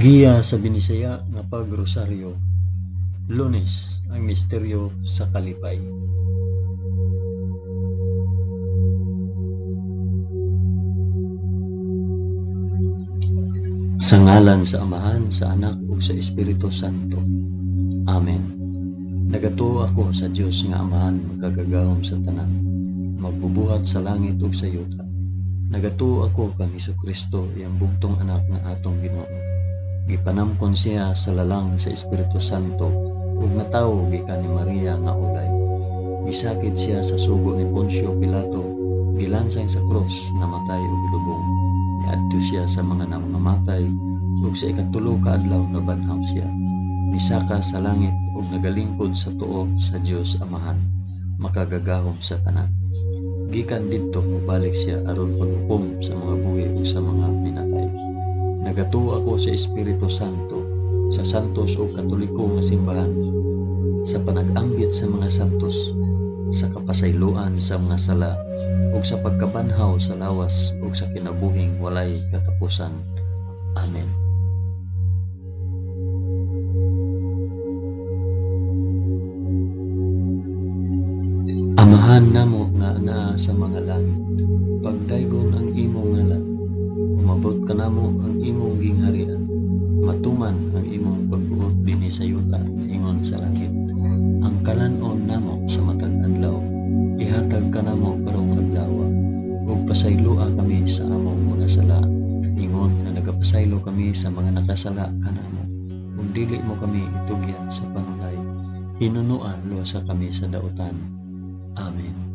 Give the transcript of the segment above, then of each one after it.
Agiya sa binisaya nga pagrosaryo. Lunes, ang misteryo sa kalipay. Sa ngalan sa Amahan, sa Anak ug sa Espiritu Santo. Amen. Nagatuo ako sa Dios nga Amahan magkagagahom sa tanan, magbubuhat sa langit ug sa yuta. Nagatuo ako kang Hesukristo, iyang bugtong anak nga atong Ginoo. Gipanamkon siya sa lalang sa Espiritu Santo ug natawo gikan ni Maria nga ulay. Gisakit siya sa sugo ni Poncio Pilato, gilansay sa krus, namatay ug gilubong. Niadto siya sa mga namamatay ug sa ikatulo ka adlaw nabanhaw siya. Misaka sa langit ug nagalingkod sa tuo sa Dios Amahan, makagagahom sa tanan. Gikan didto mobalik siya aron paghukom sa mga buhi ug sa mga minatay. Nagatuo ako sa Espiritu Santo, sa santos ug katoliko nga simbahan, sa panag-ambit sa mga santos, sa kapasayloan sa mga sala, ug sa pagkabanhaw sa lawas ug sa kinabuhing walay katapusan. Amen. Amahan namo nga naa sa mga langit, pagdaygon ang imong ngalan. Umabot ka namo ang imong gingharian, matuman ang imong pagbuot dinhi sa yuta ingon sa langit. Ang kalanon namo sa matag adlaw, ihatag ka namo karong adlaw, ug pasayloa kami sa among mga sala, ingon nga nagapasaylo kami sa mga nakasala kanamo. Ug dili mo kami itugyan sa panulay, hinunuan luwasa kami sa dautan. Amen.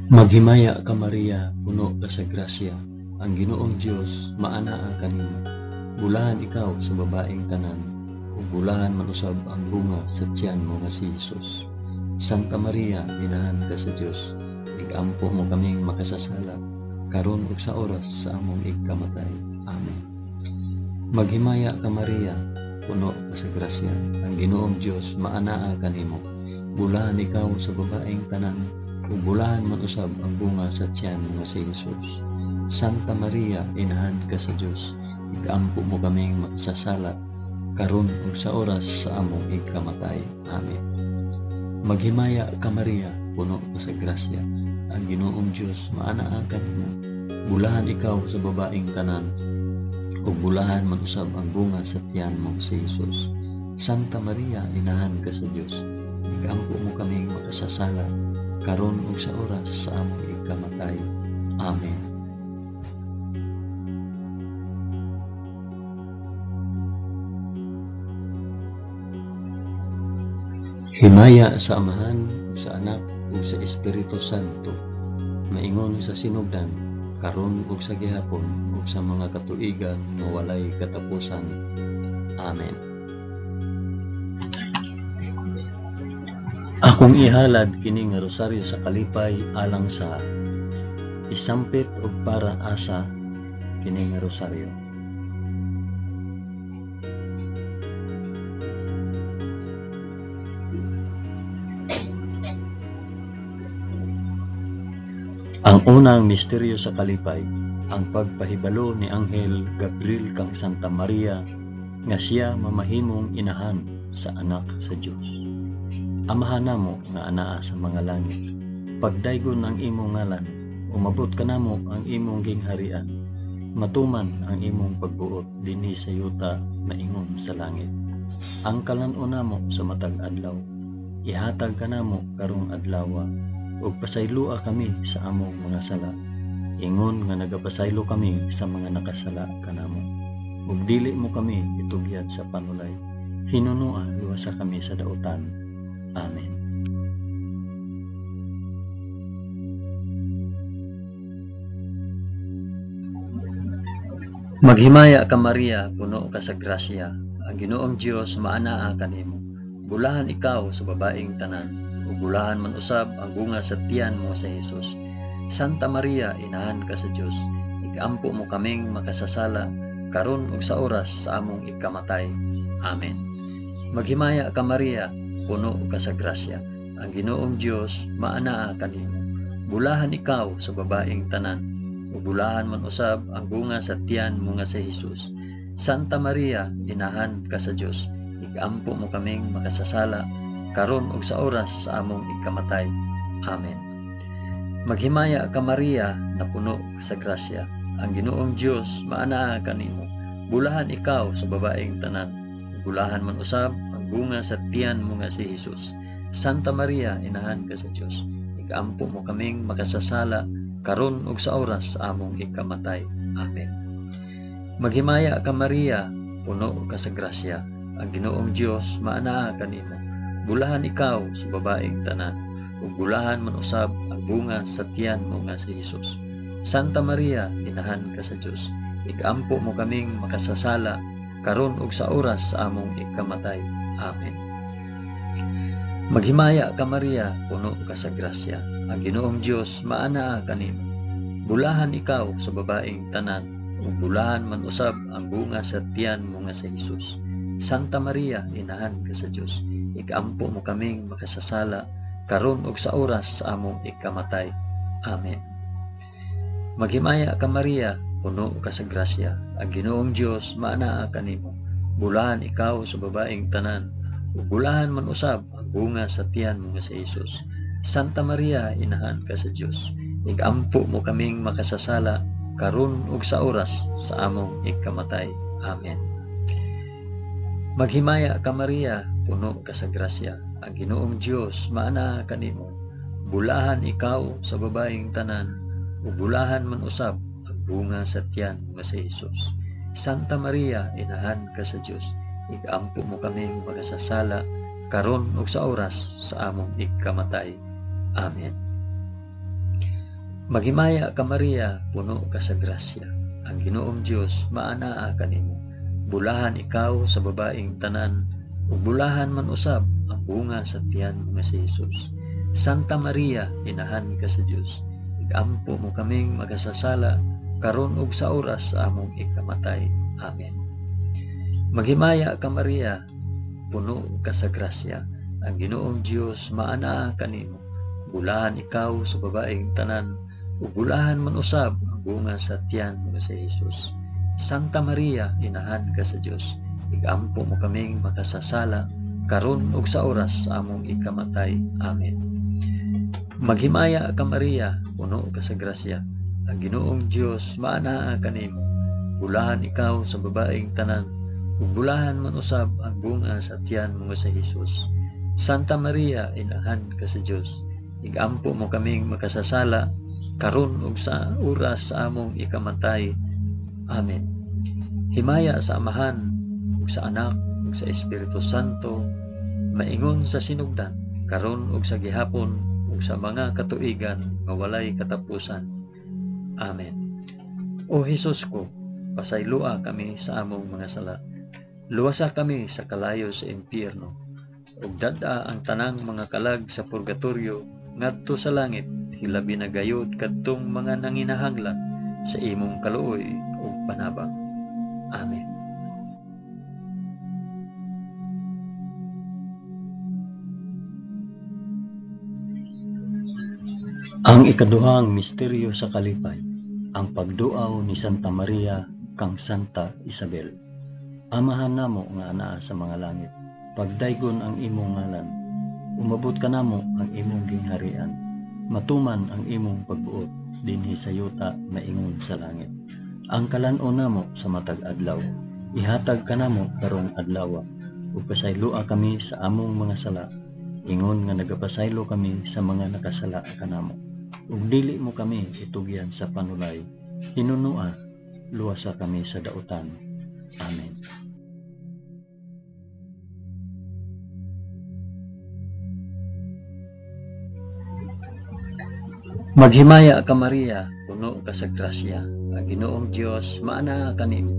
Maghimaya ka Maria, puno ka sa grasya, ang Ginoong Dios maanaa kanimo. Bulahan ikaw sa babaeng tanan, ug bulahan man usab ang bunga sa tiyan mo nga si Jesus. Santa Maria, inahan ka sa Dios, igampo mo kaming makasasala, karon ug sa oras sa among igkamatay. Amen. Maghimaya ka Maria, puno ka sa grasya, ang Ginoong Dios maanaa kanimo. Bulahan ikaw sa babaeng tanan, ug bulahan man usab ang bunga sa tiyan nga si Jesus. Santa Maria, inahan ka sa Dios, igampo mo kaming makasasala, karon ug sa oras sa among igkamatay. Amen. Maghimaya ka Maria, puno ka sa grasya, ang Ginoong Dios maanaa kanimo. Bulahan ikaw sa babaeng tanan, ug bulahan man usab ang bunga sa tiyan mo si Jesus. Santa Maria, inahan ka sa Dios, igampo mo kaming makasasala, karon ug sa oras sa among igkamatay. Amen. Himaya sa Amahan, sa Anak ug sa Espiritu Santo, maingon sa sinugdan, karon ug sa gihapon ug sa mga katuigan nga walay katapusan. Amen. Akong ihalad kini nga rosaryo sa kalipay alang sa isampit og para asa kini nga rosaryo. Ang unang misteryo sa kalipay, ang pagpahibalo ni Anghel Gabriel kang Santa Maria nga siya mamahimong inahan sa anak sa Dios. Amahan namo nga anaa sa mga langit, pagdaygon ang imong ngalan, umabot ka namo ang imong gingharian, matuman ang imong pagbuot dinhi sa yuta maingon sa langit. Ang kalanon namo sa matag adlaw, ihatag ka namo karong adlaw, ug pasayloa kami sa among mga sala, ingon nga nagapasaylo kami sa mga nakasala kanamo. Ug dili mo kami itugyan sa panulay, hinunua luwasa kami sa dautan. Amen. Maghimaya ka Maria, puno ka sa grasya, ang Ginoong Dios maanaa kanimo. Bulahan ikaw sa babaeng tanan, ug bulahan man usab ang bunga sa tiyan mo sa Jesus. Santa Maria, inahan ka sa Dios, igampo mo kaming makasasala, karon ug sa oras sa among igkamatay. Amen. Maghimaya ka Maria, puno ka sa grasya, ang Ginoong Dios maanaa kanimo. bulahan ikaw sa babaeng tanan, ug bulahan man usab ang bunga sa tiyan mo nga si Hesus. Santa Maria, inahan ka sa Dios, igampo mo kaming makasasala, karon ug sa oras sa among ikamatay. Amen. Maghimaya ka Maria, na puno ka sa grasya, ang Ginoong Dios maanaa kanimo. Bulahan ikaw sa babaeng tanan, bulahan man usab ang bunga sa tiyan mo nga si Hesus. Santa Maria, inahan ka sa Dios, igampo mo kaming makasasala, karon ug sa oras sa among ikamatay. Amen. Maghimaya ka Maria, puno ka sa grasya, ang Ginoong Dios maanaa kanimo. Bulahan ikaw sa babaeng tanan, ug bulahan man usab ang bunga sa tiyan mo nga si Hesus. Santa Maria, inahan ka sa Dios, igampo mo kaming makasasala, karon ug sa oras sa among ikamatay. Amen. Maghimaya ka Maria, puno ka sa grasya, ang Ginoong Dios maanaa kanimo. Bulahan ikaw sa babaeng tanan, ug bulahan man usab ang bunga sa tiyan mo nga si Hesus. Santa Maria, inahan ka sa Dios, igampo mo kaming makasasala, karon ug sa oras sa among ikamatay. Amen. Maghimaya ka Maria, puno ka sa grasya, ang Ginoong Dios maanaa kanimo. Bulahan ikaw sa babaeng tanan, ug bulahan man usab ang bunga sa tiyan mo nga si Hesus. Santa Maria, inahan ka sa Dios, igampo mo kaming makasasala, karon ug sa oras sa among ikamatay. Amen. Maghimaya ka Maria, puno ka sa grasya, ang Ginoong Dios maanaa kanimo. Bulahan ikaw sa babaeng tanan, ug bulahan man usab ang bunga sa tiyan mo nga si Hesus. Santa Maria, inahan ka sa Dios, igampo mo kaming makasasala, karon ug sa oras sa among ikamatay. Amen. Maghimaya ka Maria, puno ka sa grasya, ang Ginoong Dios maanaa kanimo. Bulahan ikaw sa babaeng tanan, ug bulahan man usab ang bunga sa tiyan mo nga si Hesus. Santa Maria, inahan ka sa Dios, igampo mo kaming makasasala, karon ug sa oras sa among ikamatay. Amen. Maghimaya ka Maria, puno ka sa grasya, ang Ginoong Dios maanaa kanimo. Bulahan ikaw sa babaeng tanan, ug bulahan man usab ang bunga sa tiyan mo sa Hesus. Santa Maria, inahan ka sa Dios, igampo mo kaming makasasala, karon ug sa oras sa among ikamatay. Amen. Maghimaya ka Maria, puno ka sa grasya, ang Ginoong Dios maanaa kanimo. Bulahan ikaw sa babaeng tanan, ug bulahan man usab ang bunga sa tiyan mo sa Hesus. Santa Maria, inahan ka sa Dios, igampo mo kaming makasasala, karon ug sa oras sa among ikamatay. Amen. Himaya sa Amahan, ug sa Anak, ug sa Espiritu Santo, maingon sa sinugdan, karon ug sa gihapon, ug sa mga katuigan nga walay katapusan. Amen. O Hesus ko, pasaylua kami sa among mga sala. Luwasa kami sa kalayo sa impyerno, ug dada ang tanang mga kalag sa purgatorio ngadto sa langit, hilabi na gayud kadtong mga nanginahanglan sa imong kaluoy ug panabang. Amen. Ang ikaduhang misteryo sa kalipay, ang pagduaw ni Santa Maria kang Santa Isabel. Amahan namo nga anaa sa mga langit, pagdaygon ang imong ngalan, umabot ka namo ang imong gingharian, matuman ang imong pagbuot dinhi sa yuta na ingon sa langit. Ang kalan-on namo sa matag adlaw, ihatag ka namo karong adlaw, ug pasaylua kami sa among mga sala, ingon nga nagapasaylo kami sa mga nakasala kanamo. Ug dili mo kami itugyan sa panulay, hinunua, luwasa kami sa dautan. Amen. Maghimaya ka Maria, puno ka sa grasya, ang Ginoong Dios maanaa kanimo.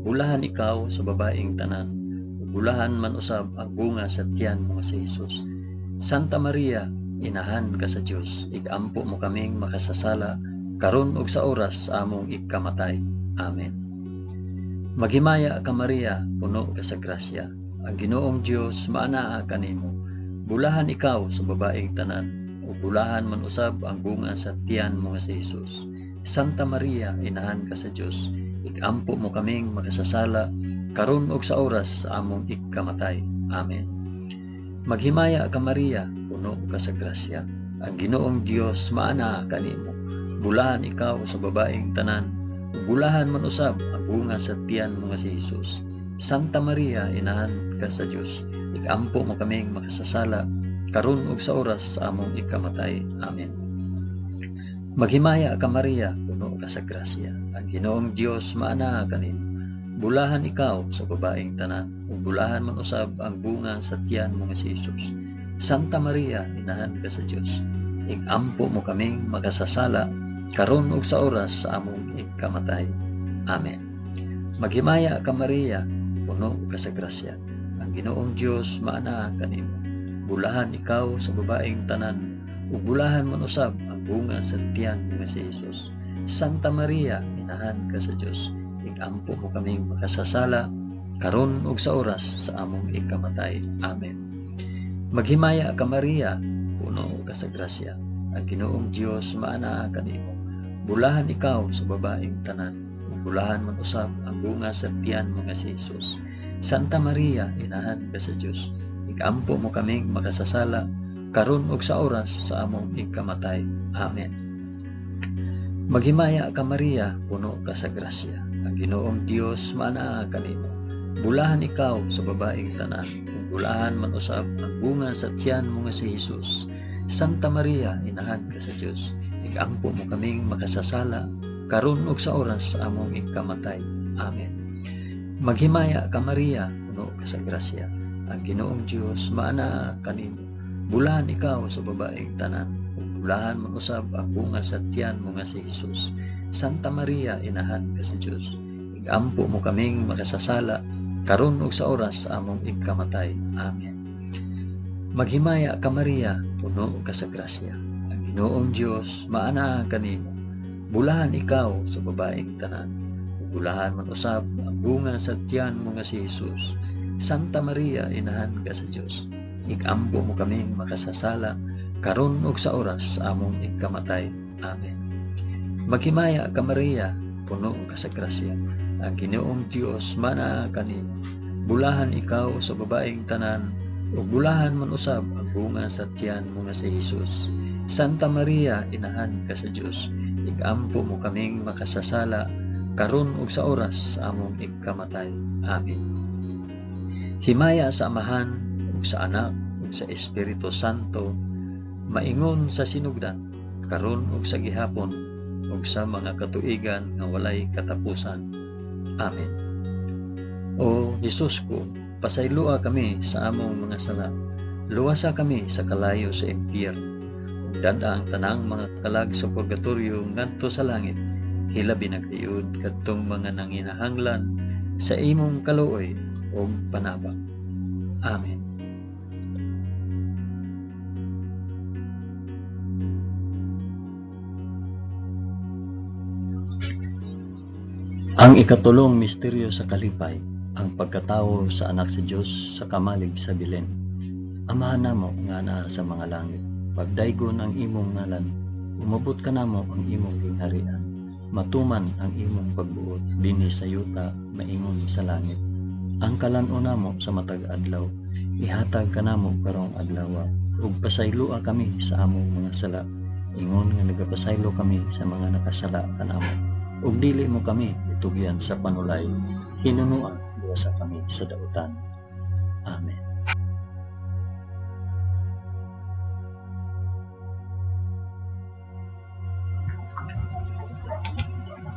Bulahan ikaw sa babaeng tanan, bulahan man usab ang bunga sa tiyan mo si Hesus. Santa Maria, inahan ka sa Dios, igampo mo kaming makasasala, karon ug sa oras sa among ikamatay. Amen. Maghimaya ka Maria, puno ka sa grasya, ang Ginoong Dios maanaa kanimo. Bulahan ikaw sa babaeng tanan, ug bulahan man usab ang bunga sa tiyan mo nga si Jesus. Santa Maria, inahan ka sa Dios, ikampo mo kaming makasasala karon ug sa oras sa among ikamatay. Amen. Maghimaya ka Maria, puno ka sa grasya. Ang Ginoong Dios maana kanimo. Bulahan ikaw sa babaeng tanan, ug bulahan man usab ang bunga sa tiyan mo nga si Jesus. Santa Maria, inahan ka sa Dios, ikampo mo kaming makasasala karon ug sa oras sa among ikamatay. Amen. Maghimaya ka Maria, puno ka sa grasya. Ang Ginoong Dios maana kanimo. Bulahan ikaw sa babaeng tanan, ug bulahan man usab ang bunga sa tiyan mo nga si Jesus. Santa Maria, inahan ka sa Dios, ikampo mo kaming makasasala karon ug sa oras sa among ikamatay. Amen. Maghimaya ka Maria, puno ka sa grasya. Ang Ginoong Dios maana kanimo. Bulahan ikaw sa babaeng tanan, ug bulahan man usab ang bunga sa tiyan mo nga si Jesus. Santa Maria, inahan ka sa Dios, ikampo mo kaming makasasala karon ug sa oras sa among ikamatay. Amen. Maghimaya ka Maria, puno ka sa grasya. Ang Ginoong Dios maana kanimo. Bulahan ikaw sa babaeng tanan, ug bulahan man usab ang bunga sa tiyan mo nga si Jesus. Santa Maria, inahan ka sa Dios, ikampo mo kaming makasasala karon ug sa oras sa among ikamatay. Amen. Maghimaya ka Maria, puno ka sa grasya. Ang Ginoong Dios maana kanimo. Bulahan ikaw sa babaeng tanan, ug bulahan man usab ang bunga sa tiyan mo nga si Jesus. Santa Maria, inahan ka sa Dios, ikampo mo kaming makasasala karon ug sa oras sa among ikamatay. Amen. Maghimaya ka Maria, puno ka sa grasya. Ang Ginoong Dios maana kanimo. Bulahan ikaw sa babaeng tanan, ug bulahan man usab ang bunga sa tiyan mo nga si Jesus. Santa Maria, inahan ka sa Dios, ikampo mo kaming makasasala karon ug sa oras sa among ikamatay. Amen. Maghimaya ka Maria, puno ka sa grasya. Ang Ginoong Dios maana kanimo. Bulahan ikaw sa babaeng tanan, ug bulahan man usab ang bunga sa tiyan mo nga si Jesus. Santa Maria, inahan ka sa Dios, ikampo mo kaming makasasala karon ug sa oras sa among ikamatay. Amen. Maghimaya ka Maria, puno ka sa grasya. Ang Ginoong Dios maana kanimo. Bulahan ikaw sa babaeng tanan, ug bulahan man usab ang bunga sa tiyan mo nga si Jesus. Santa Maria, inahan ka sa Dios, ikampo mo kaming makasasala karon ug sa oras sa among ikamatay. Amen. Himaya sa Amahan ug sa Anak ug sa Espiritu Santo, maingon sa sinugdan karon ug sa gihapon ug sa mga katuigan nga walay katapusan. Amen. O Jesus ko, pasaylua kami sa among mga sala. Luwasa kami sa kalayo sa impyerno. Ug dada ang tanang mga kalag sa purgatorio ngadto sa langit. Hilabi na kayud kadtong mga nanginahanglan sa imong kaluoy ug panabang. Amen. Ang ikatulong misteryo sa kalipay, ang pagkatawo sa anak sa Dios sa kamalig sa Belen. Amahan namo nga naa sa mga langit, pagdaygon ang imong ngalan, umabot ka namo ang imong gingharian, matuman ang imong pagbuot dinhi sa yuta maingon sa langit. Ang kalan-o namo sa matag adlaw, ihatag ka namo karong adlaw, ug pasaylua kami sa among mga sala, ingon nga nagapasaylo kami sa mga nakasala kanamo. Ug dili mo kami itugyan sa panulay, hinunuan sa kami sa dautan. Amen.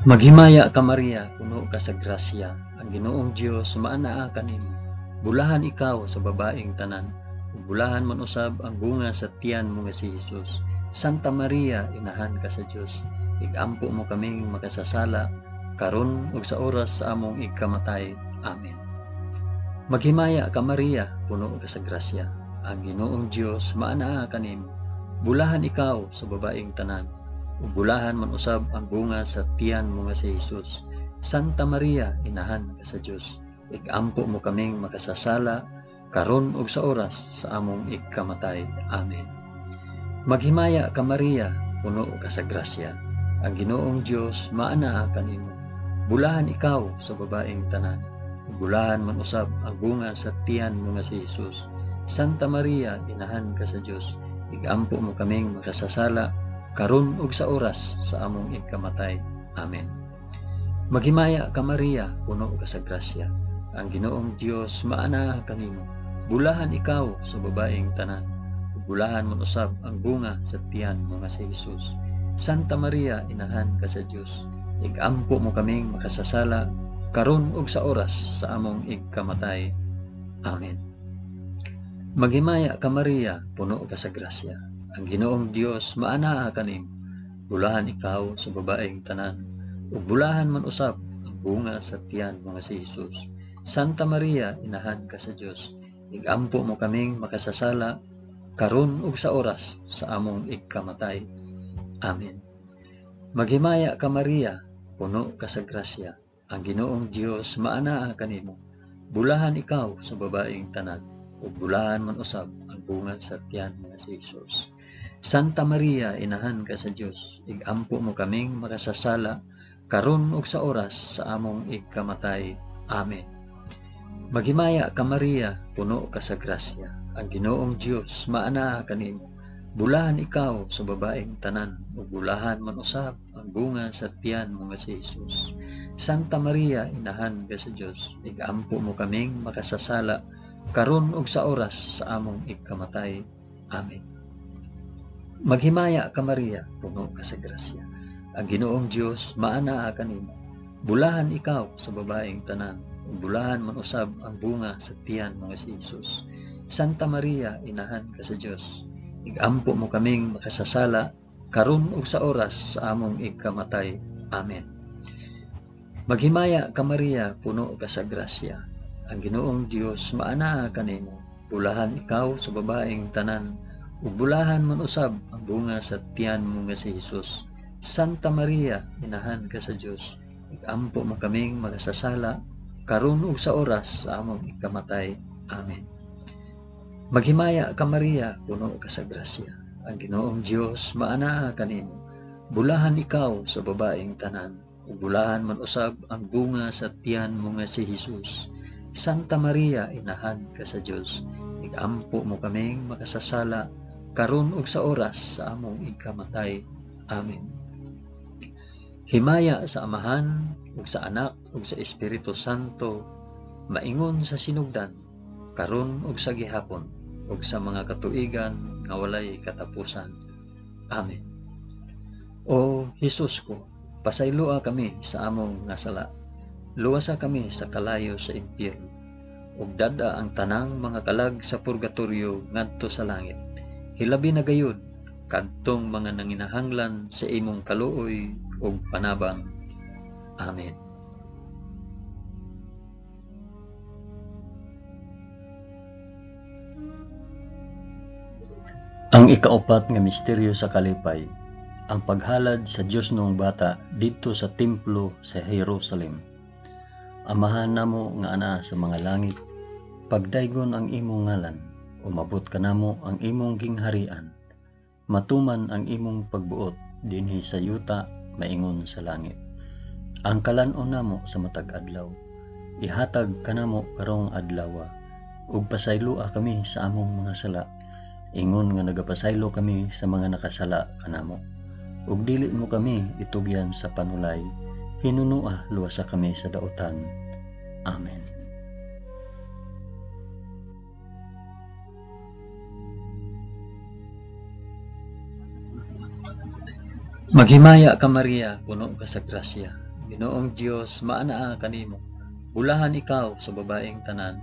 Maghimaya ka Maria, puno ka sa grasya. Ang Ginoong Dios maanaa kanimo. Bulahan ikaw sa babaeng tanan, ug bulahan man usab ang bunga sa tiyan mo nga si Jesus. Santa Maria, inahan ka sa Dios, ikampo mo kaming makasasala karon ug sa oras sa among ikamatay. Amen. Maghimaya ka Maria, puno ka sa grasya. Ang Ginoong Dios maanaa kanimo. Bulahan ikaw sa babaeng tanan, ug bulahan man usab ang bunga sa tiyan mo nga si Jesus. Santa Maria, inahan ka sa Dios, ikampo mo kaming makasasala karon ug sa oras sa among ikamatay. Amen. Maghimaya ka Maria, puno ka sa grasya. Ang Ginoong Dios maanaa kanimo. Bulahan ikaw sa babaeng tanan. Bulahan man usab ang bunga sa tiyan mo nga si Jesus. Santa Maria, inahan ka sa Dios. Igampo mo kaming makasasala karon ug sa oras sa among ikamatay. Amen. Maghimaya ka Maria, puno ka sa grasya. Ang Ginoong Dios maanaa kanimo. Bulahan ikaw sa babaeng tanan. Bulahan man usab ang bunga sa tiyan mo nga si Jesus. Santa Maria, inahan ka sa Dios. Igampo mo kaming makasasala karon ug sa oras sa among ikamatay. Amen. Maghimaya ka Maria, puno ka sa grasya. Ang Ginoong Dios maanaa kanimo. Bulahan ikaw sa babaeng tanan. Ug bulahan man usab ang bunga sa tiyan mo nga si Jesus. Santa Maria, inahan ka sa Dios. Igampo mo kaming makasasala karon ug sa oras sa among ikamatay. Amen. Maghimaya ka Maria, puno ka sa grasya. Ang Ginoong Dios maanaa kanimo. Bulahan ikaw sa babaeng tanan. Ug bulahan man usab ang bunga sa tiyan nga si Jesus. Santa Maria, inahan ka sa Dios. Igampo mo kaming makasasala karon ug sa oras sa among ikamatay. Amen. Maghimaya ka Maria, puno ka sa grasya. Ang Ginoong Dios maanaa kanimo. Bulahan ikaw sa babaeng tanan. Ug bulahan man usab ang bunga sa tiyan mo nga si Jesus. Santa Maria, inahan ka sa Dios. Igampo mo kaming makasasala karon ug sa oras sa among ikamatay. Amen. Maghimaya ka Maria, puno ka sa grasya. Ang Ginoong Dios maanaa kanimo. Bulahan ikaw sa babaeng tanan. Ug bulahan man usab ang bunga sa tiyan mo nga si Jesus. Santa Maria, inahan ka sa Dios. Igampo mo kaming makasasala karon ug sa oras sa among ikamatay. Amen. Maghimaya ka Maria, puno ka sa grasya. Ang Ginoong Dios maanaa kanimo. Bulahan ikaw sa babaeng tanan. Ug bulahan man usab ang bunga sa tiyan mo nga si Jesus. Santa Maria, inahan ka sa Dios. Igampo mo kaming makasasala karon ug sa oras sa among ikamatay. Amen. Maghimaya ka Maria, puno ka sa grasya. Ang Ginoong Dios maanaa kanimo. Bulahan ikaw sa babaeng tanan. Ug bulahan man usab ang bunga sa tiyan mo nga si Jesus. Santa Maria, inahan ka sa Dios. Igampo mo kaming makasasala karon ug sa oras sa among ikamatay. Amen. Himaya sa Amahan ug sa Anak ug sa Espiritu Santo, maingon sa sinugdan, karon ug sa gihapon, ug sa mga katuigan nga walay katapusan. Amen. O Hesus ko, pasayloa kami sa among nga sala. Luwasa kami sa kalayo sa impyerno. Ug dada ang tanang mga kalag sa purgatorio ngadto sa langit. Hilabi na gayud kadtong mga nanginahanglan sa imong kaluoy ug panabang. Amen. Ang ikaapat nga misteryo sa kalipay, ang paghalad sa Dios noong bata didto sa templo sa Jerusalem. Amahan namo nga ana sa mga langit, pagdaygon ang imong ngalan, umabot kanamo ang imong gingharian. Matuman ang imong pagbuot dinhi sa yuta maingon sa langit. Ang kalan-on namo sa matag adlaw, ihatag kanamo karong adlaw, ug pasayloa kami sa among mga sala, ingon nga nagapasaylo kami sa mga nakasala kanamo. Ug dili mo kami itugyan sa panulay, hinunua luwasa kami sa daotan. Amen. Maghimaya ka Maria, puno ka sa grasya. Ginoong Dios maanaa kanimo. Bulahan ikaw sa babaeng tanan.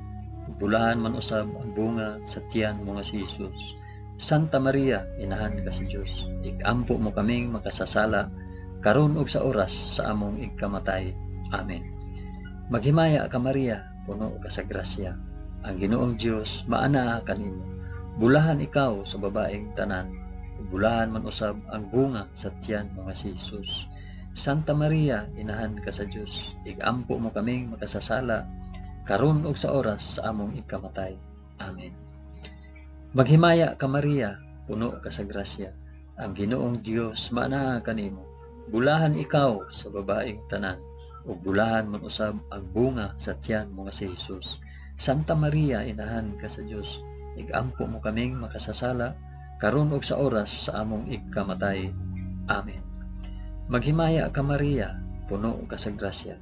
Bulahan man usab ang bunga sa tiyan mo nga si Jesus. Santa Maria, inahan ka sa Dios. Igampo mo kaming makasasala karon ug sa oras sa among ikamatay. Amen. Maghimaya ka Maria, puno ka sa grasya. Ang Ginoong Dios maanaa kanimo. Bulahan ikaw sa babaeng tanan. Bulahan man usab ang bunga sa tiyan mo nga si Jesus. Santa Maria, inahan ka sa Dios. Igampo mo kaming makasasala karon ug sa oras sa among ikamatay. Amen. Maghimaya ka Maria, puno ka sa grasya. Ang Ginoong Dios maanaa kanimo. Bulahan ikaw sa babaeng tanan, ug bulahan man usab ang bunga sa tiyan mo nga si Jesus. Santa Maria, inahan ka sa Dios, igampo mo kaming makasasala karon ug sa oras sa among igkamatay. Amen. Maghimaya ka Maria, puno ka sa grasya.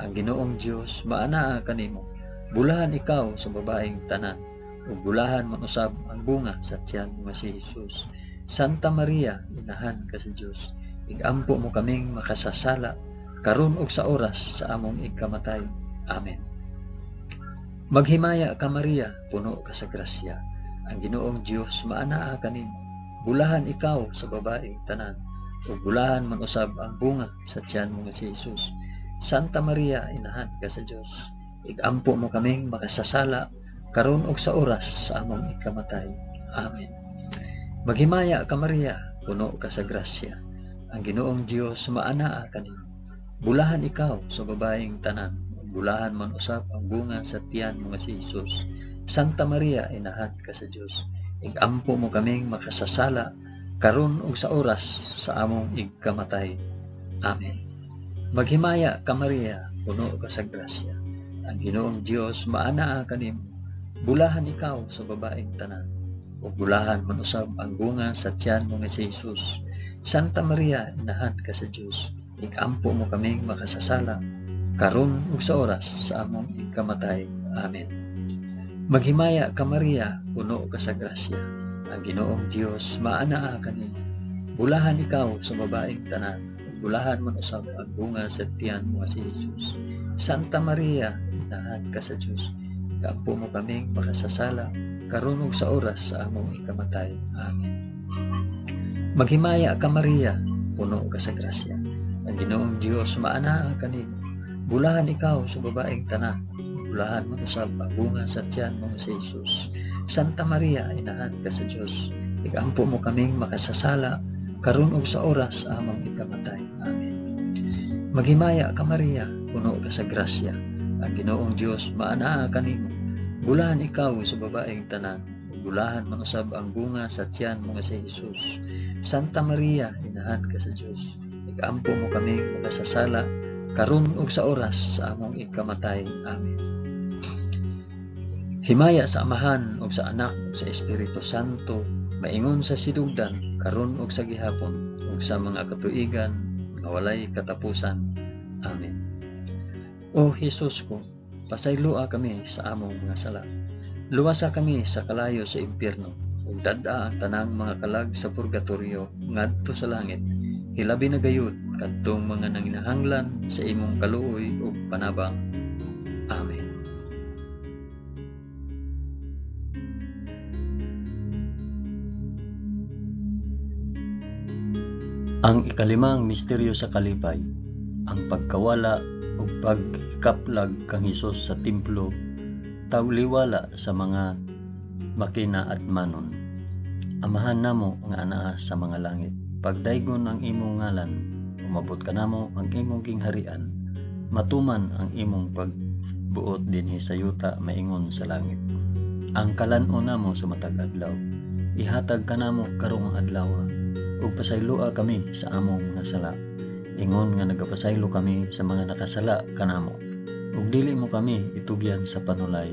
Ang Ginoong Dios maanaa kanimo. Bulahan ikaw sa babaeng tanan, ug bulahan man usab ang bunga sa tiyan mo nga si Jesus. Santa Maria, inahan ka sa Dios, igampo mo kaming makasasala karon ug sa oras sa among igkamatay. Amen. Maghimaya ka Maria, puno ka sa grasya. Ang Ginoong Dios maanaa kanimo. Bulahan ikaw sa babaeng tanan, ug bulahan man usab ang bunga sa tiyan mo nga si Jesus. Santa Maria, inahan ka sa Dios, igampo mo kaming makasasala karon ug sa oras sa among igkamatay. Amen. Maghimaya ka Maria, puno ka sa grasya. Ang Ginoong Dios maanaa kanimo. Bulahan ikaw sa babaeng tanan, bulahan man usab ang bunga sa tiyan mo nga si Jesus. Santa Maria, inahan ka sa Dios, igampo mo kaming makasasala karon ug sa oras sa among igkamatay. Amen. Maghimaya ka Maria, puno ka sa grasya. Ang Ginoong Dios maanaa kanimo. Bulahan ikaw sa babaeng tanan, ug bulahan man usab ang bunga sa tiyan mo nga si Jesus. Santa Maria, inahan ka sa Dios, igampo mo kaming makasasala karon ug sa oras sa among igkamatay. Amen. Maghimaya ka Maria, puno ka sa grasya. Ang Ginoong Dios maanaa kanimo. Bulahan ikaw sa babaeng tanan, ug bulahan man usab ang bunga sa tiyan mo nga si Jesus. Santa Maria, inahan ka sa Dios, igampo mo kaming makasasala karon ug sa oras sa among ikamatay. Amen. Maghimaya ka Maria, puno ka sa grasya. Ang Ginoong Dios maanaa kanimo. Bulahan ikaw sa babaeng tanan, bulahan man usab ang bunga sa tiyan mo si Jesus. Santa Maria, inahan ka sa Dios, igampo mo kaming makasasala karon ug sa oras sa among ikamatay. Amen. Maghimaya ka Maria, puno ka sa grasya. Ang Ginoong Dios maanaa kanimo. Bulahan ikaw sa babaeng tanan, bulahan man usab ang bunga sa tiyan mo nga si Jesus. Santa Maria, inahan ka sa Dios, igampo mo kaming makasasala karon ug sa oras sa among ikamatay. Amen. Himaya sa Amahan ug sa Anak ug sa Espiritu Santo, maingon sa sidugdan karon ug sa gihapon ug sa mga katuigan nga walay katapusan. Amen. O Jesus ko, pasayloa kami sa among mga sala. Luwasa kami sa kalayo sa impyerno, ug dad-a ang tanang mga kalag sa purgatorio ngadto sa langit. Hilabi na gayud kadtong mga nanginahanglan sa imong kaluoy ug panabang. Amen. Ang ikalimang misteryo sa kalipay, ang pagkawala ug pagkaplag kang Hesus sa templo, tawliwala sa mga makina at manon. Amahan namo nga anaa sa mga langit, pagdaygon ang imong ngalan, umabot ka namo ang imong gingharian, matuman ang imong pagbuot dinhi sa yuta maingon sa langit. Ang kalan-o namo sa matag adlaw, ihatag ka namo karong adlaw, ug pasayloa kami sa among mga sala, ingon nga nagapasaylo kami sa mga nakasala kanamo, ug dili mo kami itugyan sa panulay,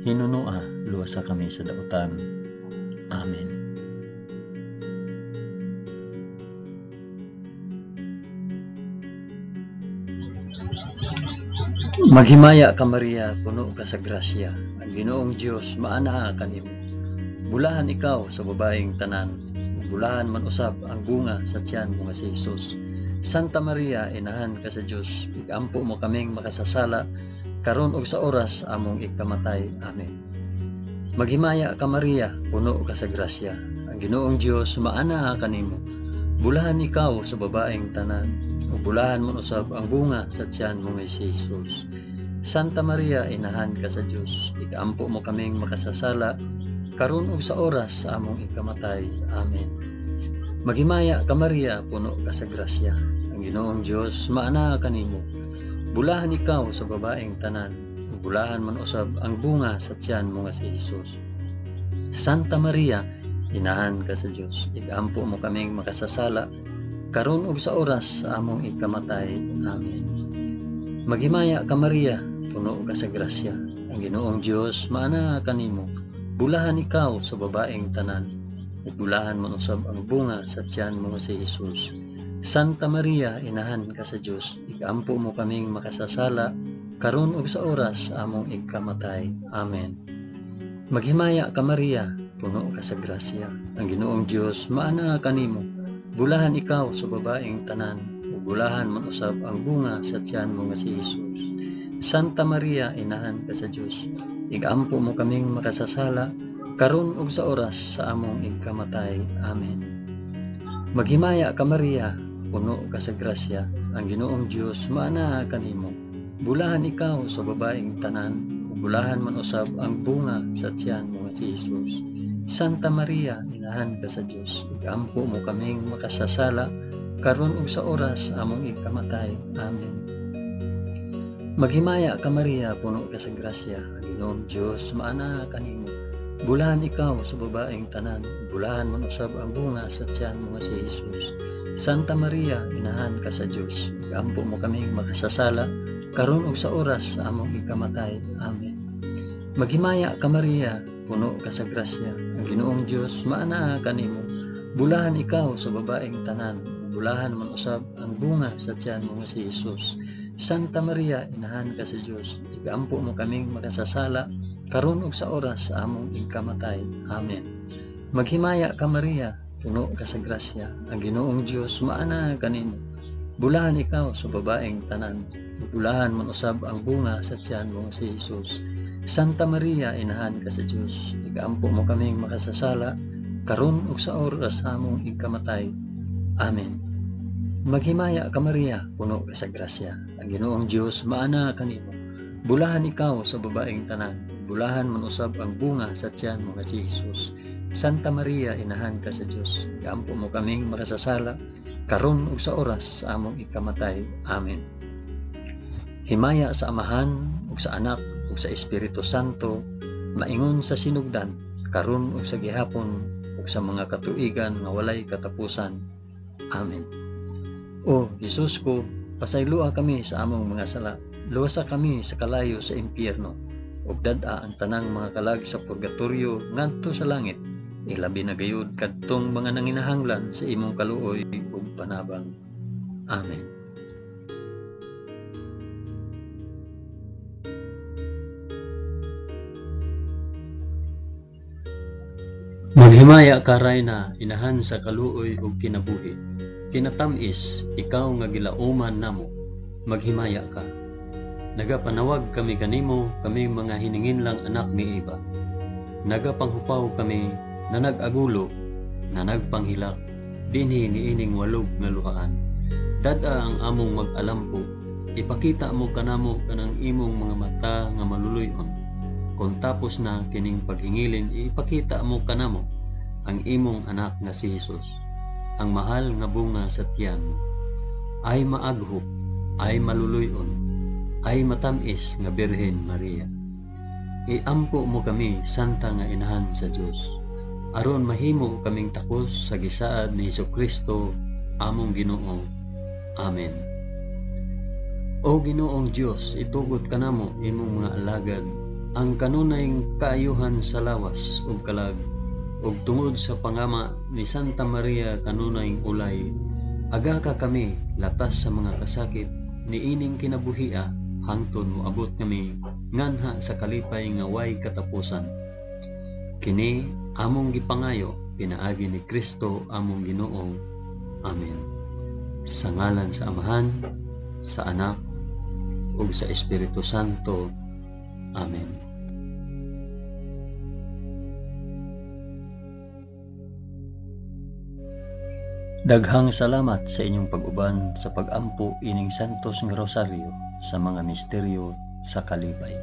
hinunua luwasa kami sa dautan. Amen. Maghimaya ka Maria, puno ka sa grasya. Ang Ginoong Dios maanaa kanimo. Bulahan ikaw sa babaeng tanan, bulahan man usab ang bunga sa tiyan mo nga si Jesus. Santa Maria, inahan ka sa Dios, igampo mo kaming makasasala karon ug sa oras among ikamatay. Amen. Maghimaya ka Maria, puno ka sa grasya. Ang Ginoong Dios maanaa kanimo. Bulahan ikaw sa babaeng tanan, ug bulahan man usab ang bunga sa tiyan mo nga si Jesus. Santa Maria, inahan ka sa Dios, igampo mo kaming makasasala karon ug sa oras sa among ikamatay. Amen. Maghimaya ka Maria, puno ka sa grasya. Ang Ginoong Dios maanaa kanimo. Bulahan ikaw sa babaeng tanan, ug bulahan man usab ang bunga sa tiyan mo nga si Jesus. Santa Maria, inahan ka sa Dios. Igampo mo kaming makasasala karon ug sa oras sa among ikamatay. Amen. Maghimaya ka Maria, puno ka sa grasya. Ang Ginoong Dios maana kanimo. Bulahan ikaw sa babaeng tanan, ug bulahan man usab ang bunga sa tiyan mo si Jesus. Santa Maria, inahan ka sa Dios. Igampo mo kaming makasasala karon ug sa oras sa among ikamatay. Amen. Maghimaya ka Maria, puno ka sa grasya. Ang Ginoong Dios maana kanimo. Bulahan ikaw sa babaeng tanan, ug bulahan man usab ang bunga sa tiyan mo nga si Jesus. Santa Maria, inahan ka sa Dios. Igampo mo kaming makasasala karon ug sa oras sa among ikamatay. Amen. Maghimaya ka Maria, puno ka sa grasya. Ang Ginoong Dios maana kanimo. Bulahan ikaw sa babaeng tanan, bulahan man usab ang bunga sa tiyan mo nga si Jesus. Santa Maria, inahan ka sa Dios. Igampo mo kaming makasasala karon ug sa oras among ikamatay. Amen. Maghimaya ka Maria, puno ka sa grasya. Ang Ginoong Dios maana kanimo. Bulahan ikaw sa babaeng tanan, bulahan man usab ang bunga sa tiyan mo nga si Jesus. Santa Maria, inahan ka sa Dios. Igampo mo kaming makasasala karon ug sa oras sa among ikamatay. Amen. Maghimaya ka Maria, puno ka sa grasya. Ang Ginoong Dios maana kanimo. Bulahan ikaw sa babaeng tanan, bulahan man usab ang bunga sa tiyan mo nga si Jesus. Santa Maria, inahan ka sa Dios. Igampo mo kaming makasasala karon ug sa oras sa among ikamatay. Amen. Maghimaya ka Maria, puno ka sa grasya. Ang Ginoong Dios maana kanimo. Bulahan ikaw sa babaeng tanan, bulahan man usab ang bunga sa tiyan mo si Jesus. Santa Maria, inahan ka sa Dios. Igampo mo kaming makasasala karon ug sa oras sa among ikamatay. Amen. Maghimaya ka Maria, puno ka sa grasya. Ang Ginoong Dios maana kanimo. Bulahan ikaw sa babaeng tanan, bulahan man usab ang bunga sa tiyan mo nga si Jesus. Santa Maria, inahan ka sa Dios. Igampo mo kaming makasasala karon ug sa oras sa among ikamatay. Amen. Himaya sa Amahan ug sa Anak ug sa Espiritu Santo, maingon sa sinugdan karon ug sa gihapon ug sa mga katuigan nga walay katapusan. Amen. O Jesus ko, pasaylua kami sa among mga sala, luwasa kami sa kalayo sa impyerno, ug dad-a ang tanang mga kalag sa purgatorio ngadto sa langit, ilabi na gayud kadtong mga nanginahanglan sa imong kaluoy ug panabang. Amen. Maghimaya ka Rayna, inahan sa kaluoy ug kinabuhi. Kinatamis, ikaw nga gilauman namo, maghimaya ka. Nagapanawag kami kanimo, kami mga hininginlang anak ni Eva. Nagapanghupaw kami, na nag-agulo, na nagpanghilak, dinhi niining walog nga luhaan. Dada ang among mag-alampo, ipakita mo kanamo kanang imong mga mata nga maluluyon. Kung tapos na kining paghingilin, ipakita mo kanamo ang imong anak nga si Jesus. Ang mahal nga bunga sa tiyan mo, ay maaghop, ay maluluyon, ay matamis nga Birhen Maria. Iampo mo kami, santa nga inahan sa Dios, aron mahimo kaming takos sa gisaad ni Hesukristo, among Ginoo. Amen. O Ginoong Dios, itugot kanamo imong mga alagad, ang kanunayng kaayuhan sa lawas ug kalag, ug tungod sa pangama ni Santa Maria kanunayng ulay, aga ka kami latas sa mga kasakit niining kinabuhia, hangtod moabot kami nganha sa kalipay nga way katapusan. Kini among gipangayo pinaagi ni Kristo among Ginoo. Amen. Sa ngalan sa Amahan, sa Anak, ug sa Espiritu Santo. Amen. Daghang salamat sa inyong pag-uban sa pag-ampo ining Santos nga Rosaryo sa mga misteryo sa kalipay.